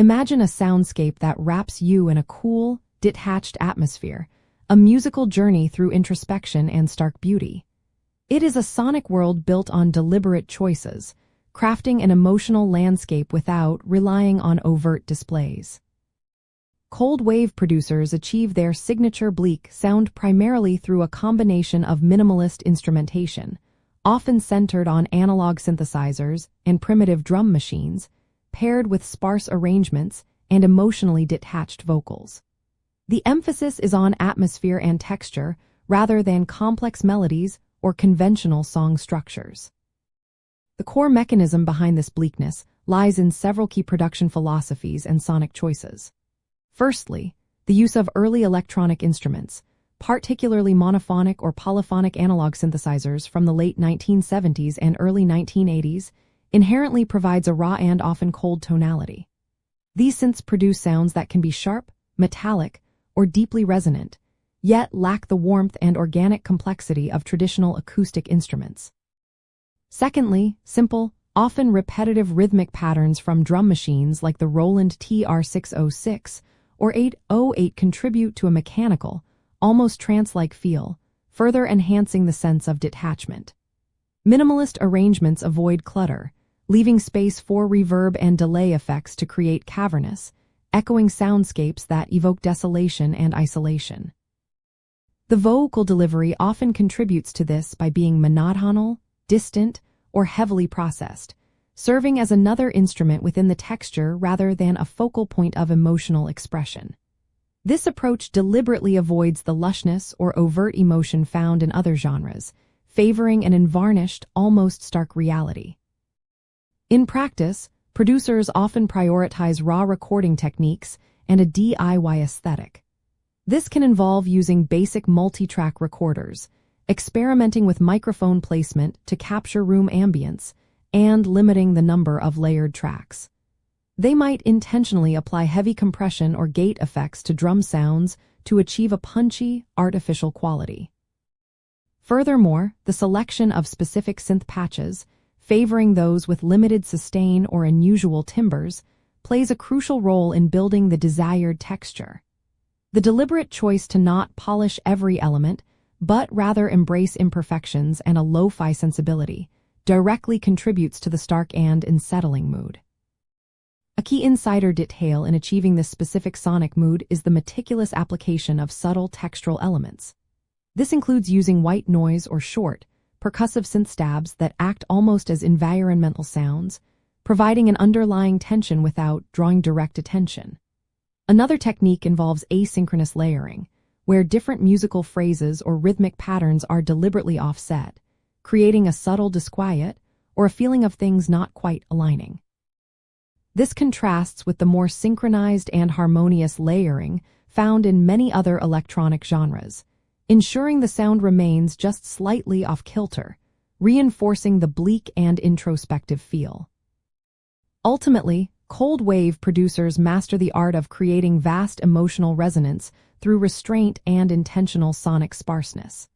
Imagine a soundscape that wraps you in a cool, detached atmosphere, a musical journey through introspection and stark beauty. It is a sonic world built on deliberate choices, crafting an emotional landscape without relying on overt displays. Cold wave producers achieve their signature bleak sound primarily through a combination of minimalist instrumentation, often centered on analog synthesizers and primitive drum machines, paired with sparse arrangements and emotionally detached vocals. The emphasis is on atmosphere and texture rather than complex melodies or conventional song structures. The core mechanism behind this bleakness lies in several key production philosophies and sonic choices. Firstly, the use of early electronic instruments, particularly monophonic or polyphonic analog synthesizers from the late 1970s and early 1980s, inherently provides a raw and often cold tonality. These synths produce sounds that can be sharp, metallic, or deeply resonant, yet lack the warmth and organic complexity of traditional acoustic instruments. Secondly, simple, often repetitive rhythmic patterns from drum machines like the Roland TR-606 or 808 contribute to a mechanical, almost trance-like feel, further enhancing the sense of detachment. Minimalist arrangements avoid clutter, leaving space for reverb and delay effects to create cavernous, echoing soundscapes that evoke desolation and isolation. The vocal delivery often contributes to this by being monotonal, distant, or heavily processed, serving as another instrument within the texture rather than a focal point of emotional expression. This approach deliberately avoids the lushness or overt emotion found in other genres, favoring an unvarnished, almost stark reality. In practice, producers often prioritize raw recording techniques and a DIY aesthetic. This can involve using basic multi-track recorders, experimenting with microphone placement to capture room ambience, and limiting the number of layered tracks. They might intentionally apply heavy compression or gate effects to drum sounds to achieve a punchy, artificial quality. Furthermore, the selection of specific synth patches, favoring those with limited sustain or unusual timbres, plays a crucial role in building the desired texture. The deliberate choice to not polish every element, but rather embrace imperfections and a lo-fi sensibility, directly contributes to the stark and unsettling mood. A key insider detail in achieving this specific sonic mood is the meticulous application of subtle textural elements. This includes using white noise or short, percussive synth stabs that act almost as environmental sounds, providing an underlying tension without drawing direct attention. Another technique involves asynchronous layering, where different musical phrases or rhythmic patterns are deliberately offset, creating a subtle disquiet or a feeling of things not quite aligning. This contrasts with the more synchronized and harmonious layering found in many other electronic genres, ensuring the sound remains just slightly off-kilter, reinforcing the bleak and introspective feel. Ultimately, cold wave producers master the art of creating vast emotional resonance through restraint and intentional sonic sparseness.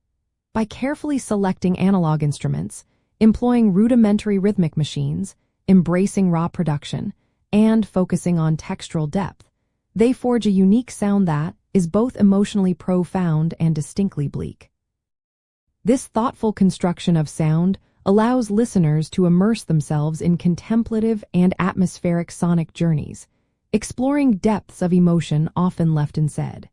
By carefully selecting analog instruments, employing rudimentary rhythmic machines, embracing raw production, and focusing on textural depth, they forge a unique sound that is both emotionally profound and distinctly bleak. This thoughtful construction of sound allows listeners to immerse themselves in contemplative and atmospheric sonic journeys, exploring depths of emotion often left unsaid.